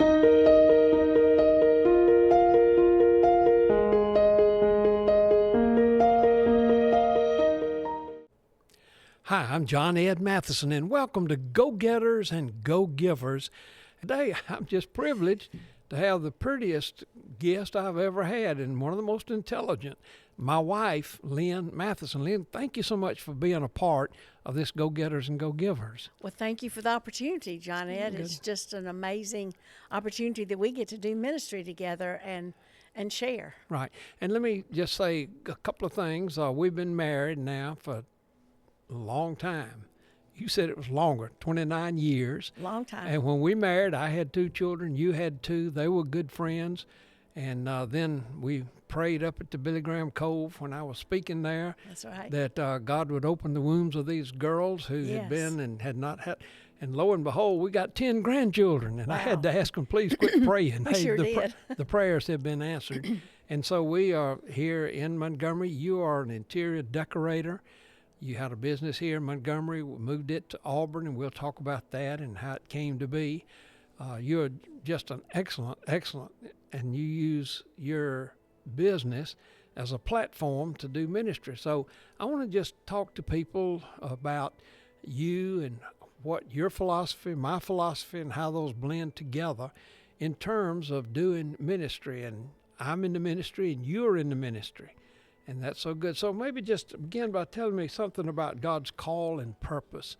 Hi, I'm John Ed Mathison, and welcome to Go-Getters and Go-Givers. Today, I'm just privileged to have the prettiest guest I've ever had and one of the most intelligent, my wife, Lynn Mathison. Lynn, thank you so much for being a part of this Go-Getters and Go-Givers. Well, thank you for the opportunity, John Ed. It's just an amazing opportunity that we get to do ministry together and share. Right. And let me just say a couple of things. We've been married now for a long time. You said it was longer, 29 years. Long time. And when we married, I had 2 children. You had 2. They were good friends. And then we prayed up at the Billy Graham Cove when I was speaking there. That's right. That God would open the wombs of these girls who had been and had not had. And lo and behold, we got 10 grandchildren. And I had to ask them, please quit praying. We sure did. The prayers have been answered. And so we are here in Montgomery. You are an interior decorator. You had a business here in Montgomery, moved it to Auburn, and we'll talk about that and how it came to be. You're just an excellent, and you use your business as a platform to do ministry. So I want to just talk to people about you and what your philosophy, my philosophy, and how those blend together in terms of doing ministry. And I'm in the ministry, and you're in the ministry. And that's so good. So maybe just begin by telling me something about God's call and purpose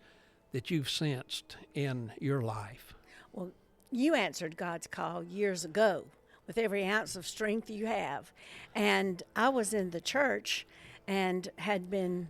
that you've sensed in your life. Well, you answered God's call years ago with every ounce of strength you have. And I was in the church and had been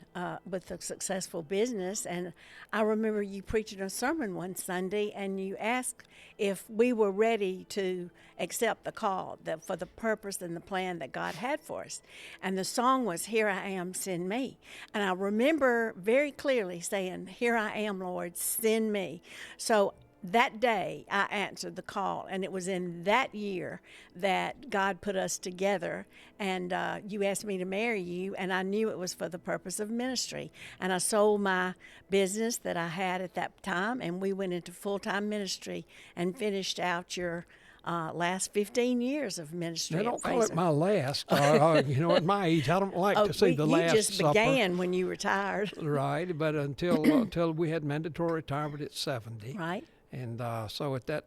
with a successful business. And I remember you preaching a sermon one Sunday, and you asked if we were ready to accept the call for the purpose and the plan that God had for us. And the song was, "Here I Am, Send Me." And I remember very clearly saying, "Here I am, Lord, send me." So that day I answered the call, and it was in that year that God put us together, and you asked me to marry you, and I knew it was for the purpose of ministry. And I sold my business that I had at that time, and we went into full-time ministry and finished out your last 15 years of ministry. Now, don't call it my last. At my age, I don't like to see the last You just supper. began when you retired. Right, but until we had mandatory retirement at 70. Right. And so at that,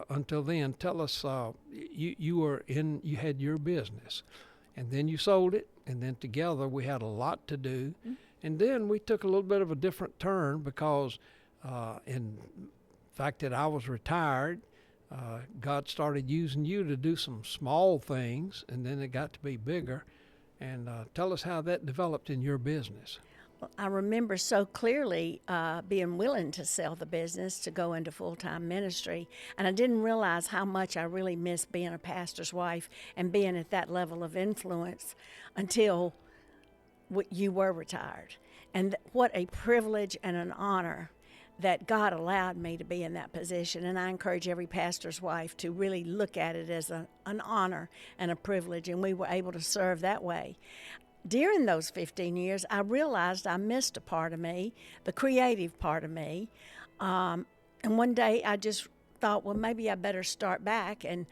until then, tell us, you had your business, and then you sold it, and then together we had a lot to do, and then we took a little bit of a different turn because, in fact that I was retired, God started using you to do some small things, and then it got to be bigger. And tell us how that developed in your business. I remember so clearly being willing to sell the business to go into full-time ministry, and I didn't realize how much I really missed being a pastor's wife and being at that level of influence until you were retired. And what a privilege and an honor that God allowed me to be in that position. And I encourage every pastor's wife to really look at it as an honor and a privilege, and we were able to serve that way. During those 15 years, I realized I missed a part of me, the creative part of me. And one day I just thought, well, maybe I better start back. And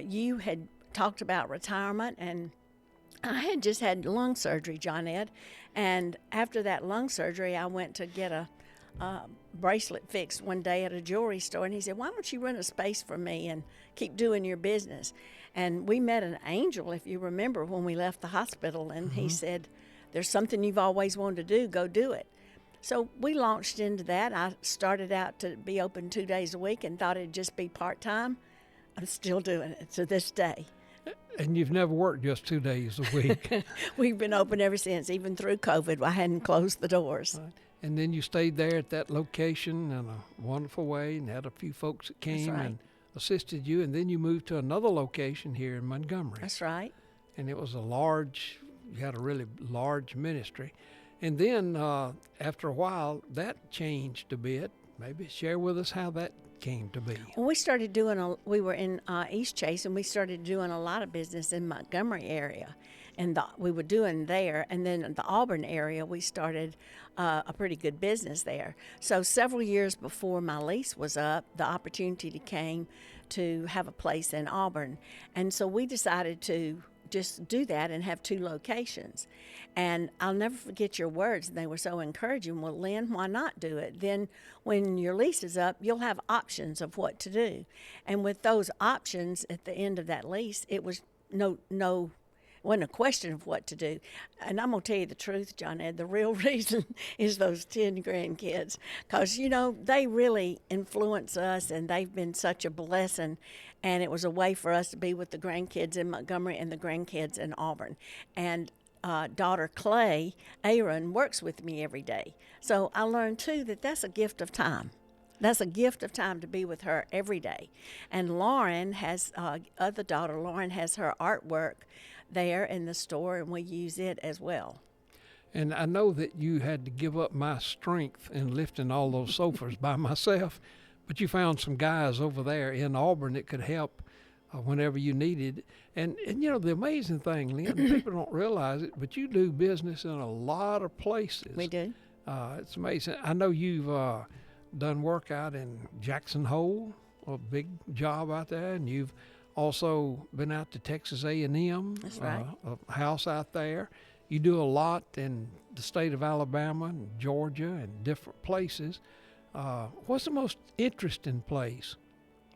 you had talked about retirement, and I had just had lung surgery, John Ed. And after that lung surgery, I went to get a bracelet fixed one day at a jewelry store, and he said, "Why don't you rent a space for me and keep doing your business?" And we met an angel, if you remember, when we left the hospital, and he said, "There's something you've always wanted to do, go do it." So we launched into that. I started out to be open 2 days a week and thought it'd just be part-time. I'm still doing it to this day. And you've never worked just 2 days a week. We've been open ever since, even through COVID. I hadn't closed the doors. Right. And then you stayed there at that location in a wonderful way and had a few folks that came and assisted you. And then you moved to another location here in Montgomery. That's right. And it was you had a really large ministry. And then after a while, that changed a bit. Maybe share with us how that came to be. Well, we were in East Chase, and we started doing a lot of business in Montgomery area. and we were doing there. And then in the Auburn area, we started a pretty good business there. So several years before my lease was up, the opportunity came to have a place in Auburn. And so we decided to just do that and have 2 locations. And I'll never forget your words. They were so encouraging. Well, Lynn, why not do it? Then when your lease is up, you'll have options of what to do. And with those options at the end of that lease, it was wasn't a question of what to do. And I'm going to tell you the truth, John Ed, the real reason is those 10 grandkids. Because, they really influence us, and they've been such a blessing. And it was a way for us to be with the grandkids in Montgomery and the grandkids in Auburn. And daughter Clay, Aaron, works with me every day. So I learned, too, that that's a gift of time. That's a gift of time to be with her every day. And Lauren has, other daughter, Lauren has her artwork there in the store, and we use it as well. And I know that you had to give up my strength in lifting all those sofas by myself, but you found some guys over there in Auburn that could help whenever you needed. And the amazing thing, Lynn, people don't realize it, but you do business in a lot of places. We do. It's amazing. I know you've done work out in Jackson Hole, a big job out there, and you've also been out to Texas A&M. That's right. A house out there. You do a lot in the state of Alabama and Georgia and different places. What's the most interesting place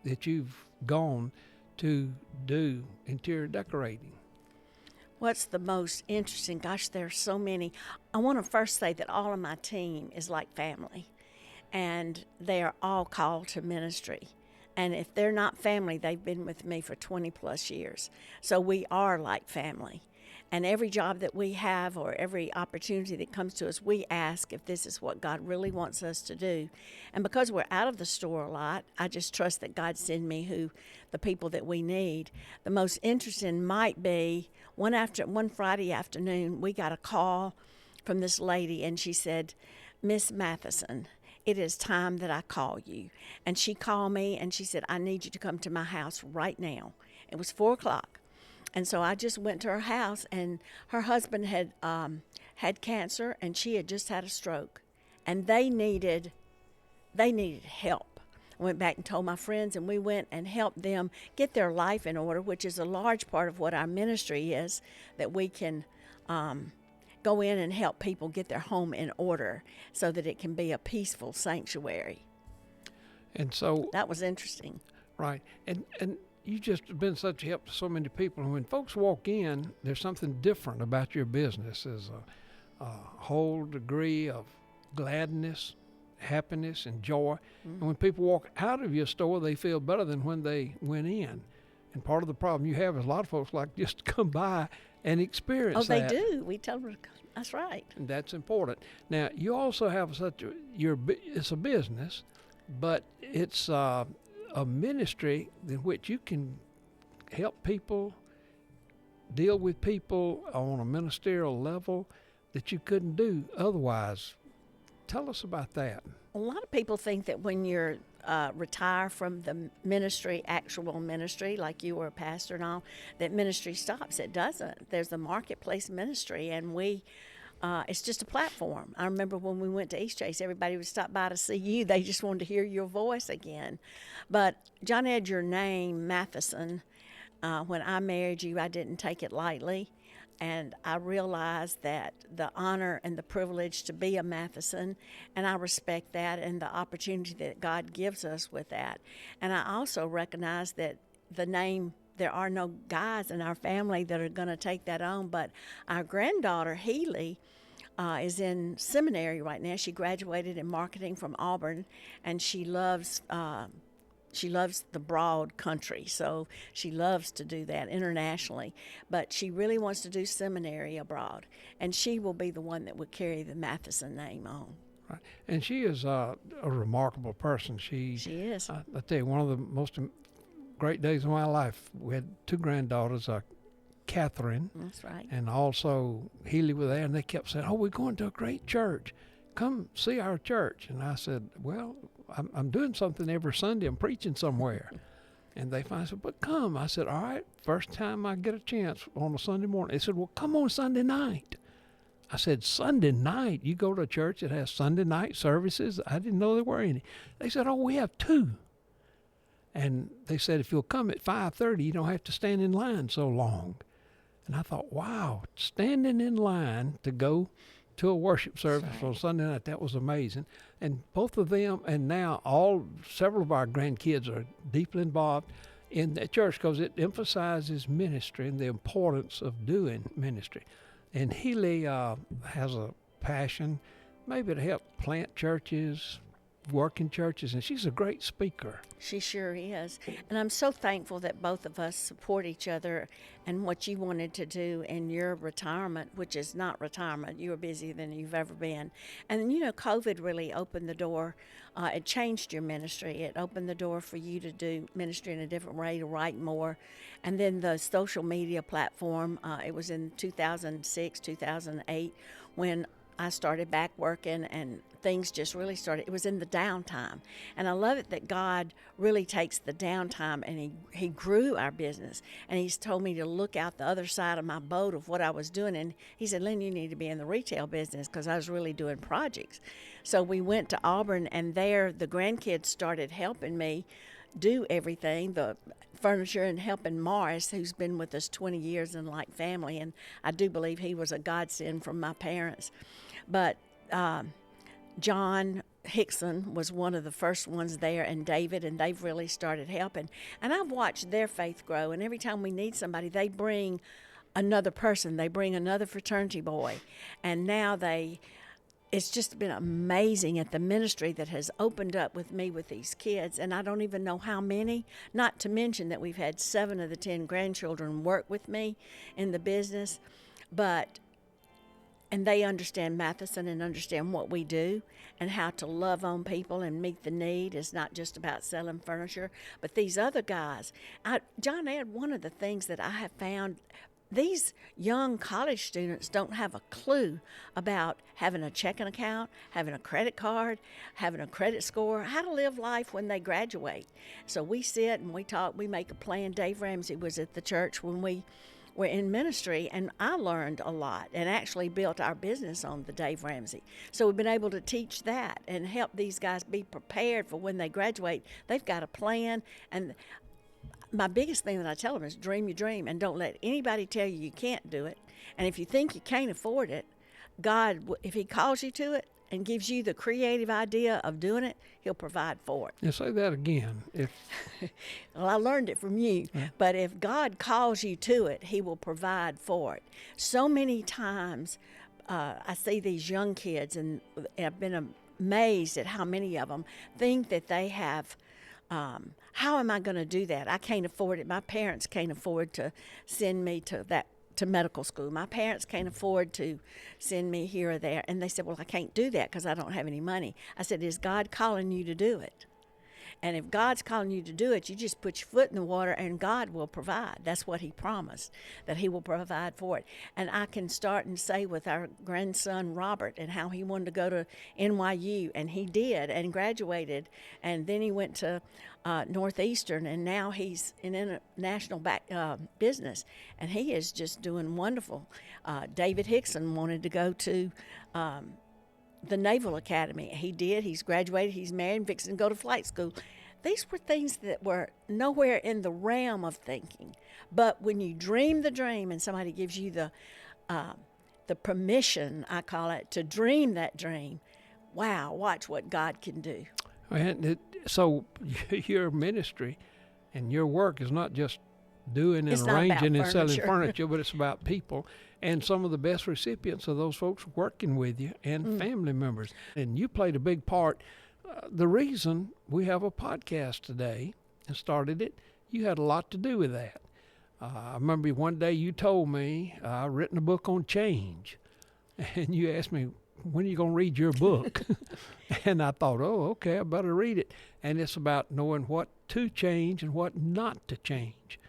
that you've gone to do interior decorating? What's the most interesting? Gosh, there are so many. I want to first say that all of my team is like family, and they are all called to ministry. And if they're not family, they've been with me for 20 plus years. So we are like family. And every job that we have or every opportunity that comes to us, we ask if this is what God really wants us to do. And because we're out of the store a lot, I just trust that God send me the people that we need. The most interesting might be one Friday afternoon, we got a call from this lady, and she said, "Miss Mathison, it is time that I call you." And she called me and she said, "I need you to come to my house right now." It was 4:00. And so I just went to her house, and her husband had cancer, and she had just had a stroke, and they needed help. I went back and told my friends, and we went and helped them get their life in order, which is a large part of what our ministry is, that we can go in and help people get their home in order so that it can be a peaceful sanctuary. And so that was interesting. Right. And you just have been such a help to so many people. And when folks walk in, there's something different about your business. There's a whole degree of gladness, happiness, and joy. Mm-hmm. And when people walk out of your store, they feel better than when they went in. And part of the problem you have is a lot of folks like just to come by and experience that. Oh, they do. We tell them, that's right. And that's important. Now, you also have it's a business, but it's a ministry in which you can help people, deal with people on a ministerial level that you couldn't do otherwise. Tell us about that. A lot of people think that when you're retire from the ministry, actual ministry, like you were a pastor and all, that ministry stops. It doesn't. There's a marketplace ministry, and it's just a platform. I remember when we went to East Chase, everybody would stop by to see you. They just wanted to hear your voice again. But John Ed, your name, Mathison, when I married you, I didn't take it lightly. And I realized that the honor and the privilege to be a Mathison, and I respect that and the opportunity that God gives us with that. And I also recognize that the name, there are no guys in our family that are going to take that on, but our granddaughter, Healy, is in seminary right now. She graduated in marketing from Auburn, and she loves the broad country, so she loves to do that internationally. But she really wants to do seminary abroad, and she will be the one that would carry the Mathison name on. Right. And she is a remarkable person. She is. I tell you, one of the most great days of my life, we had 2 granddaughters, Catherine. That's right. And also Healy were there, and they kept saying, "Oh, we're going to a great church. Come see our church." And I said, "Well, I'm doing something every Sunday. I'm preaching somewhere." And they finally said, but come. I said, all right, first time I get a chance on a Sunday morning. They said, well, come on Sunday night. I said, Sunday night? You go to a church that has Sunday night services? I didn't know there were any. They said, oh, we have 2. And they said, if you'll come at 5:30, you don't have to stand in line so long. And I thought, wow, standing in line to go to a worship service on Sunday night, that was amazing. And both of them, and now several of our grandkids are deeply involved in the church because it emphasizes ministry and the importance of doing ministry. And Healy has a passion maybe to help plant churches, work in churches, and she's a great speaker. She sure is. And I'm so thankful that both of us support each other and what you wanted to do in your retirement, which is not retirement. You were busier than you've ever been. And, you know, COVID really opened the door. It changed your ministry. It opened the door for you to do ministry in a different way, to write more. And then the social media platform, it was in 2006, 2008, when I started back working and things just really started. It was in the downtime. And I love it that God really takes the downtime and he grew our business. And he's told me to look out the other side of my boat of what I was doing. And he said, Lynn, you need to be in the retail business, because I was really doing projects. So we went to Auburn, and there the grandkids started helping me do everything, the furniture, and helping Morris, who's been with us 20 years and like family. And I do believe he was a godsend from my parents. But John Hickson was one of the first ones there, and David, and they've really started helping. And I've watched their faith grow, and every time we need somebody, they bring another person. They bring another fraternity boy. And now it's just been amazing at the ministry that has opened up with me with these kids, and I don't even know how many, not to mention that we've had 7 of the 10 grandchildren work with me in the business. And they understand Mathison and understand what we do and how to love on people and meet the need. It's not just about selling furniture. But these other guys, John Ed, one of the things that I have found, these young college students don't have a clue about having a checking account, having a credit card, having a credit score, how to live life when they graduate. So we sit and we talk, we make a plan. Dave Ramsey was at the church when we were in ministry, and I learned a lot and actually built our business on the Dave Ramsey. So we've been able to teach that and help these guys be prepared for when they graduate. They've got a plan, and my biggest thing that I tell them is dream your dream, and don't let anybody tell you you can't do it. And if you think you can't afford it, God, if he calls you to it and gives you the creative idea of doing it, he'll provide for it. Yeah, say that again. Well, I learned it from you. Yeah. But if God calls you to it, he will provide for it. So many times I see these young kids, and I've been amazed at how many of them think that they have, how am I going to do that? I can't afford it. My parents can't afford to send me to medical school. My parents can't afford to send me here or there. And they said, well, I can't do that because I don't have any money. I said, is God calling you to do it? And if God's calling you to do it, you just put your foot in the water and God will provide. That's what he promised, that he will provide for it. And I can start and say with our grandson, Robert, and how he wanted to go to NYU, and he did and graduated. And then he went to Northeastern, and now he's in international business, and he is just doing wonderful. David Hickson wanted to go to the Naval Academy. He did. He's graduated. He's married and fixing to go to flight school. These were things that were nowhere in the realm of thinking. But when you dream the dream and somebody gives you the permission, I call it, to dream that dream, wow, watch what God can do. So your ministry and your work is not just doing and arranging and selling furniture, but it's about people. And some of the best recipients of those folks working with you and family members. And you played a big part. The reason we have a podcast today and started it, you had a lot to do with that. I remember one day you told me I'd written a book on change. And you asked me, when are you going to read your book? And I thought, oh, okay, I better read it. And it's about knowing what to change and what not to change.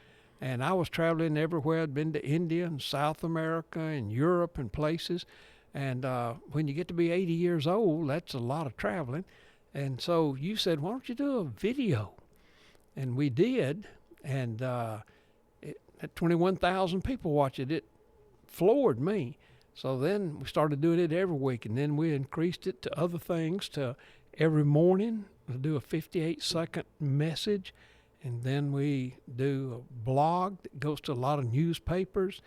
And I was traveling everywhere. I'd been to India and South America and Europe and places. And when you get to be 80 years old, that's a lot of traveling. And so you said, why don't you do a video And we did, and at 21,000 people watched it. It floored me. So then we started doing it every week, and then we increased it to other things, to every morning we'll do a 58-second message, and then we do a blog that goes to a lot of newspapers.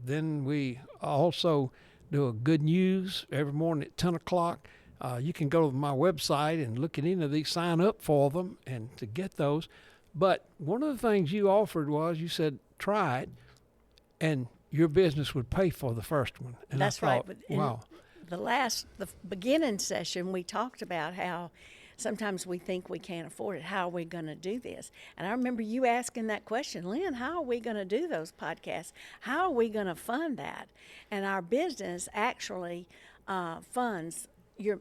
Then we also do a good news every morning at 10 o'clock. You can go to my website and look at any of these, sign up for them, and to get those. But one of the things you offered was, you said, try it, and your business would pay for the first one. And That's I thought, right. wow. The beginning session, we talked about how sometimes we think we can't afford it. How are we going to do this? And I remember you asking that question, Lynn, how are we going to do those podcasts? How are we going to fund that? And our business actually funds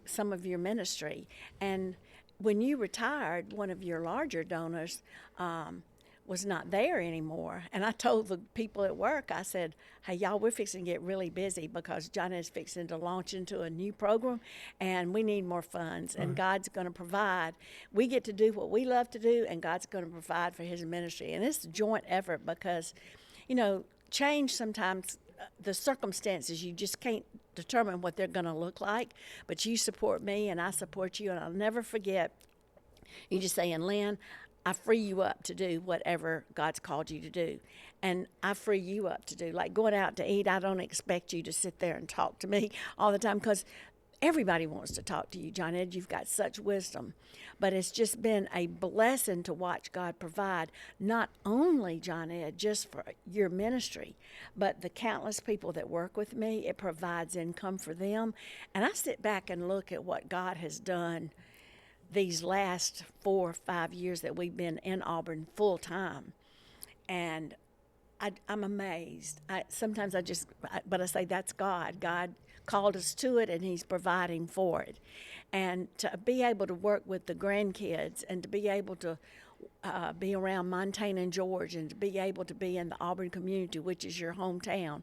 some of your ministry. And when you retired, one of your larger donors was not there anymore. And I told the people at work, I said, hey, y'all, we're fixing to get really busy because John is fixing to launch into a new program, and we need more funds, and God's going to provide. We get to do what we love to do, and God's going to provide for his ministry. And it's a joint effort because, change sometimes, the circumstances, you just can't determine what they're going to look like, but you support me and I support you, and I'll never forget you just saying, Lynn, I free you up to do whatever God's called you to do. And I free you up to do, like going out to eat. I don't expect you to sit there and talk to me all the time, because everybody wants to talk to you, John Ed. You've got such wisdom. But it's just been a blessing to watch God provide, not only, John Ed, just for your ministry, but the countless people that work with me. It provides income for them. And I sit back and look at what God has done these last 4 or 5 years that we've been in Auburn full time. And I'm amazed. Sometimes I say that's God. God called us to it, and he's providing for it. And to be able to work with the grandkids, and to be able to be around Montana and George, and to be able to be in the Auburn community, which is your hometown,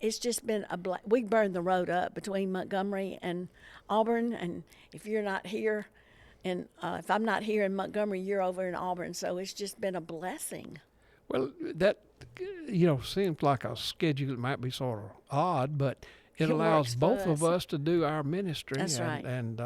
it's just been we burned the road up between Montgomery and Auburn, and if you're not here, and if I'm not here in Montgomery, you're over in Auburn. So it's just been a blessing. Well, that, seems like a schedule that might be sort of odd, but it allows both of us to do our ministry. That's right. And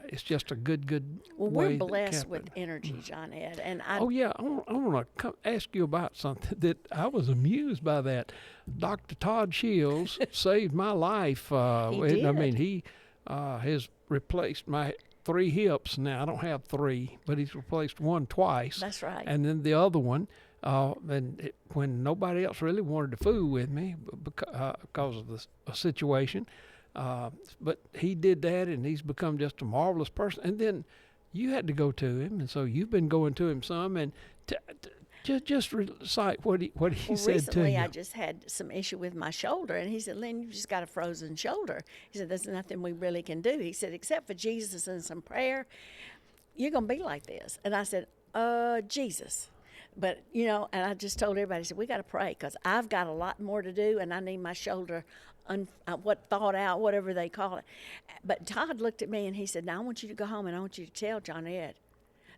it's just a good Well, way. We're blessed with energy, John Ed. And I want to ask you about something that I was amused by. That Dr. Todd Shields saved my life. He did. I mean, he has replaced my 3 hips now. I don't have 3, but he's replaced one twice. That's right. And then the other one, when nobody else really wanted to fool with me because of the situation, but he did that, and he's become just a marvelous person. And then you had to go to him, and so you've been going to him some, and just recite what he said to you. Recently, I just had some issue with my shoulder, and he said, Lynn, you've just got a frozen shoulder. He said, there's nothing we really can do. He said, except for Jesus and some prayer, you're going to be like this. And I said, Jesus. But, and I just told everybody, I said, we got to pray, because I've got a lot more to do, and I need my shoulder thought out, whatever they call it. But Todd looked at me, and he said, now I want you to go home, and I want you to tell John Ed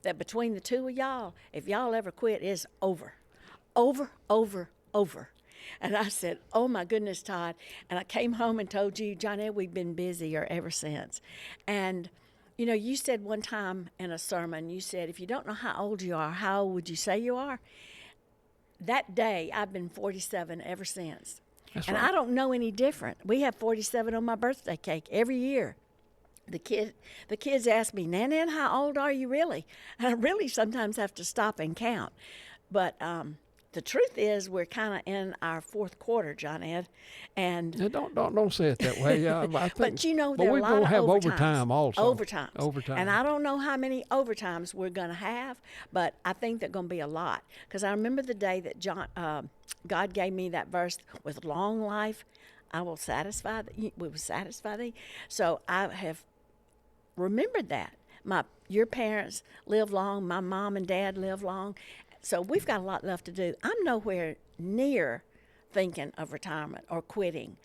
that between the two of y'all, if y'all ever quit, it's over. Over, over, over. And I said, oh, my goodness, Todd. And I came home and told you, John Ed, we've been busier ever since. And, you said one time in a sermon, you said, if you don't know how old you are, how old would you say you are? That day, I've been 47 ever since. That's and right. I don't know any different. We have 47 on my birthday cake every year. The kids ask me, Nan, how old are you really? And I really sometimes have to stop and count. But the truth is, we're kind of in our 4th quarter, John Ed. And don't say it that way. I think, but there are a lot of have overtimes. overtime also. Overtime. And I don't know how many overtimes we're going to have, but I think they're going to be a lot. Because I remember the day that God gave me that verse, with long life, I will satisfy thee. We will satisfy thee. So I have remembered that. Your parents live long. My mom and dad live long. So we've got a lot left to do. I'm nowhere near thinking of retirement or quitting.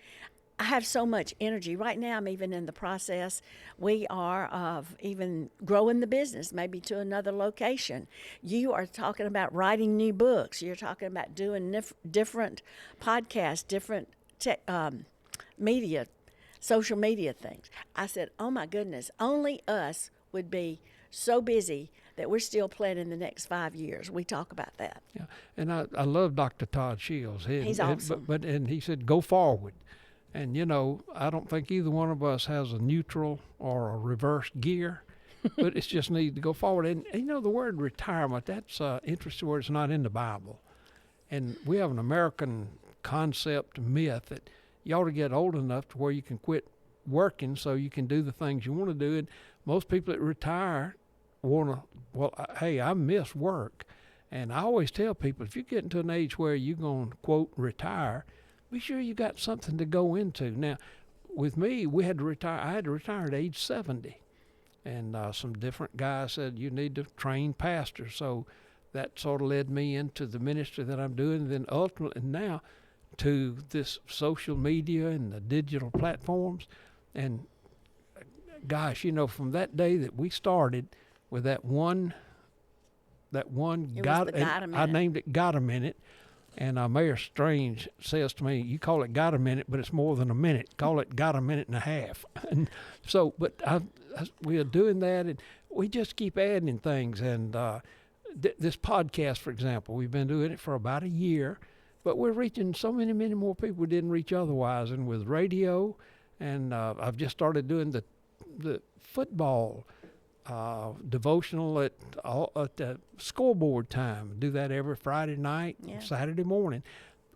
I have so much energy. Right now, I'm even in the process, we are, of even growing the business, maybe to another location. You are talking about writing new books. You're talking about doing different podcasts, different media, social media things. I said, oh my goodness, only us would be so busy that we're still planning the next 5 years. We talk about that. Yeah, and I love Dr. Todd Shields. He's awesome. And he said, go forward. And, I don't think either one of us has a neutral or a reverse gear, but it's just need to go forward. And the word retirement, that's an interesting word. It's not in the Bible. And we have an American concept, myth, that you ought to get old enough to where you can quit working so you can do the things you want to do. And most people that retire hey, I miss work. And I always tell people, if you get into an age where you're going to, quote, retire, be sure you got something to go into. Now, with me, I had to retire at age 70. And some different guys said, you need to train pastors. So that sort of led me into the ministry that I'm doing. And then ultimately now to this social media and the digital platforms. And gosh, from that day that we started with that one I named it Got a Minute. And Mayor Strange says to me, you call it Got a Minute, but it's more than a minute. Call it Got a Minute and a Half. And so, but we are doing that, and we just keep adding things. And this podcast, for example, we've been doing it for about a year, but we're reaching so many more people we didn't reach otherwise. And with radio, and I've just started doing the football devotional at the scoreboard time. Do that every Friday night, Saturday morning.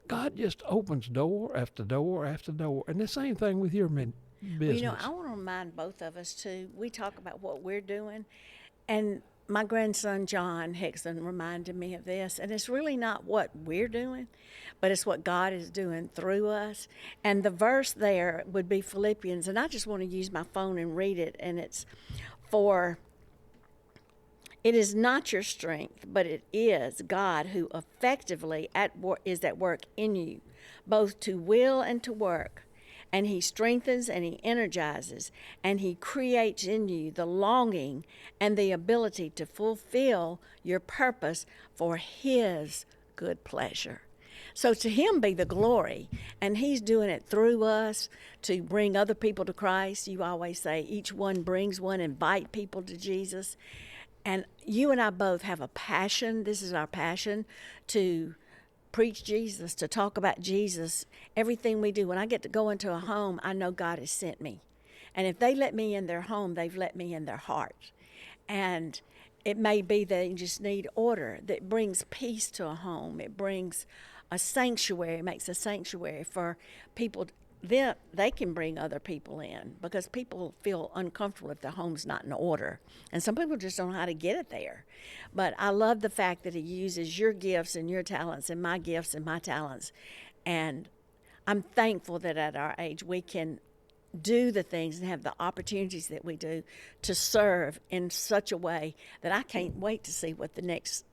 God just opens door after door after door. And the same thing with your business. Well, I want to remind both of us, too. We talk about what we're doing. And my grandson, John Hickson, reminded me of this. And it's really not what we're doing, but it's what God is doing through us. And the verse there would be Philippians. And I just want to use my phone and read it. And it's, for it is not your strength, but it is God who effectively is at work in you, both to will and to work. And he strengthens and he energizes, and he creates in you the longing and the ability to fulfill your purpose for his good pleasure. So to him be the glory, and he's doing it through us to bring other people to Christ. You always say each one brings one, invite people to Jesus. And you and I both have a passion. This is our passion to preach Jesus, to talk about Jesus. Everything we do, when I get to go into a home, I know God has sent me. And if they let me in their home, they've let me in their heart. And it may be they just need order that brings peace to a home. It brings a sanctuary, makes a sanctuary for people. Then they can bring other people in, because people feel uncomfortable if their home's not in order. And some people just don't know how to get it there. But I love the fact that he uses your gifts and your talents and my gifts and my talents. And I'm thankful that at our age we can do the things and have the opportunities that we do to serve in such a way that I can't wait to see what the next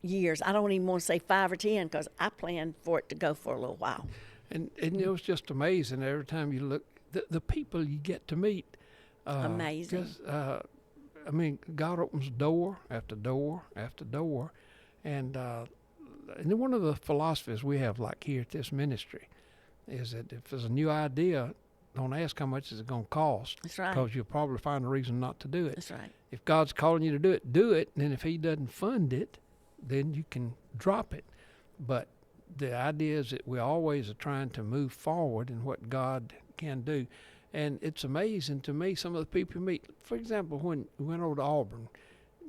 years. I don't even want to say 5 or 10, because I plan for it to go for a little while. And it was just amazing every time you look, the people you get to meet. Amazing. God opens door after door after door. And then one of the philosophies we have, like here at this ministry, is that if there's a new idea, don't ask how much is it going to cost. That's right. Because you'll probably find a reason not to do it. That's right. If God's calling you to do it, do it. And then if he doesn't fund it, then you can drop it. But the idea is that we always are trying to move forward in what God can do. And it's amazing to me, some of the people you meet. For example, when we went over to Auburn,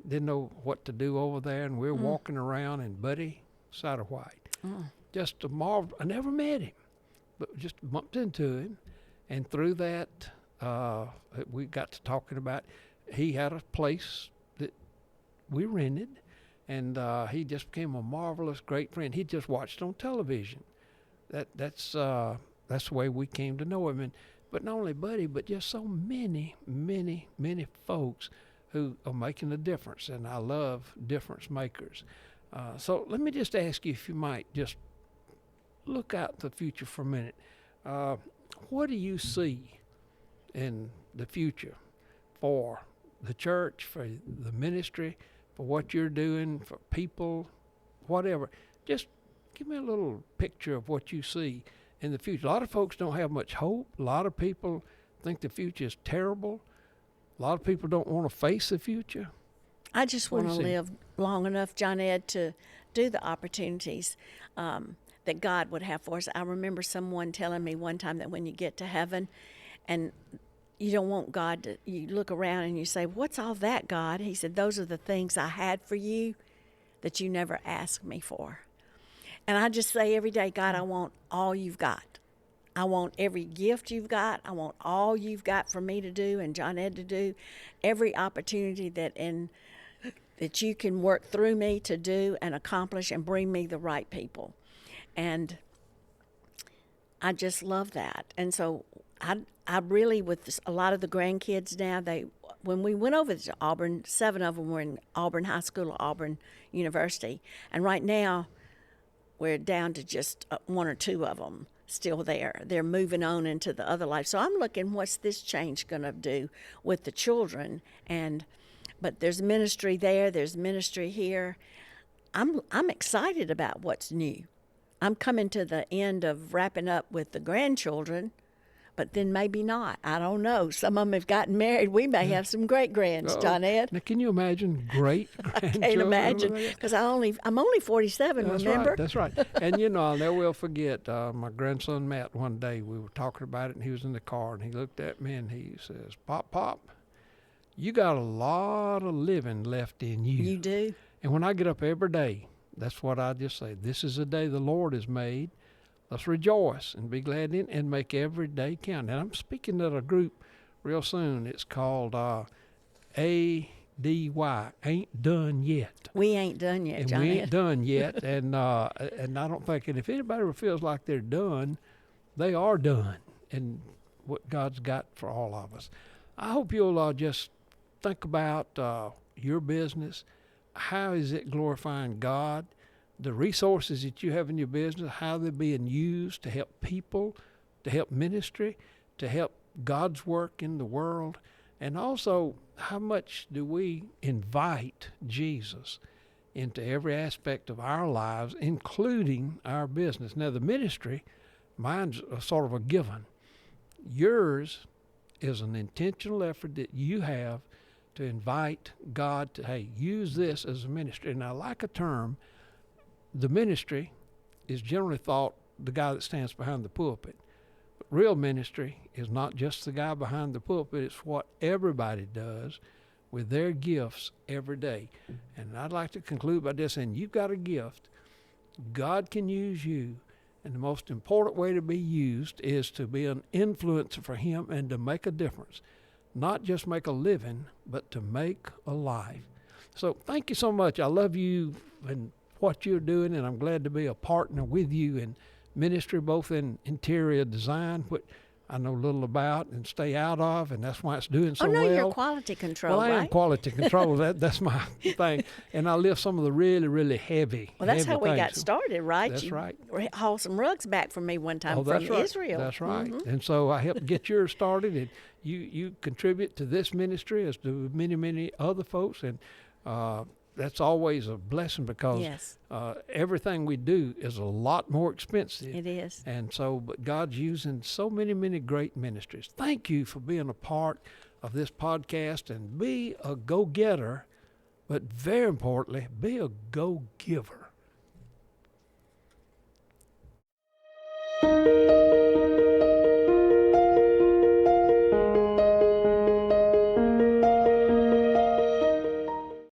didn't know what to do over there, and we were walking around, and Buddy Satterwhite, just a marvel. I never met him, but just bumped into him. And through that, we got to talking about, he had a place that we rented, and he just became a marvelous, great friend. He just watched on television. That's the way we came to know him. But not only Buddy, but just so many folks who are making a difference, and I love difference makers. So let me just ask you if you might just look out the future for a minute. what do you see in the future for the church, for the ministry, for what you're doing, for people, whatever? Just give me a little picture of what you see in the future. A lot of folks don't have much hope. A lot of people think the future is terrible. A lot of people don't want to face the future. I just What do want you to see? live long enough, John Ed, to do the opportunities that God would have for us. I remember someone telling me one time that when you get to heaven and you don't want God to, you look around and you say, "What's all that, God?" He said, "Those are the things I had for you that you never asked me for." And I just say every day, God, I want all you've got. I want every gift you've got. I want all you've got for me to do and John Ed to do. Every opportunity that you can work through me to do and accomplish and bring me the right people. And I just love that. And so I really, with a lot of the grandkids now, when we went over to Auburn, 7 of them were in Auburn High School or Auburn University. And right now, we're down to just 1 or 2 of them still there. They're moving on into the other life. So I'm looking, what's this change going to do with the children? But there's ministry there. There's ministry here. I'm excited about what's new. I'm coming to the end of wrapping up with the grandchildren, but then maybe not. I don't know. Some of them have gotten married. We may have some great grands, John Ed. Now, can you imagine great grandchildren? Can't imagine, because I'm only 47. That's remember? right. That's right. And I'll never will forget my grandson Matt. One day we were talking about it, and he was in the car, and he looked at me and he says, "Pop, you got a lot of living left in you." You do. And when I get up every day, that's what I just say. This is a day the Lord has made. Let's rejoice and be glad in it and make every day count. And I'm speaking to a group real soon. It's called ADY, Ain't Done Yet. We ain't done yet, And John we Ed. ain't done yet. And I don't think, and if anybody ever feels like they're done, they are done. And what God's got for all of us. I hope you'll just think about your business. How is it glorifying God? The resources that you have in your business, how they're being used to help people, to help ministry, to help God's work in the world. And also, how much do we invite Jesus into every aspect of our lives, including our business? Now, the ministry, mine's a sort of a given. Yours is an intentional effort that you have to invite God to, hey, use this as a ministry. And I like a term. The ministry is generally thought the guy that stands behind the pulpit. But real ministry is not just the guy behind the pulpit. It's what everybody does with their gifts every day. And I'd like to conclude by this saying, you've got a gift. God can use you. And the most important way to be used is to be an influencer for Him and to make a difference. Not just make a living, but to make a life. So thank you so much. I love you and what you're doing, and I'm glad to be a partner with you in ministry, both in interior design, which I know little about and stay out of, and that's why it's doing so well. Oh, no, you're quality control, Well, I am right? quality control. That's my thing. And I lift some of the really, really heavy. Well, that's heavy how we got things. started, right? That's you right. hauled some rugs back from me one time Oh, that's from right. Israel. That's right. Mhm. And so I helped get yours started, and you contribute to this ministry as do many, many other folks, and that's always a blessing because Yes. everything we do is a lot more expensive. It is. And so, but God's using so many, many great ministries. Thank you for being a part of this podcast, and be a go-getter, but very importantly, be a go-giver.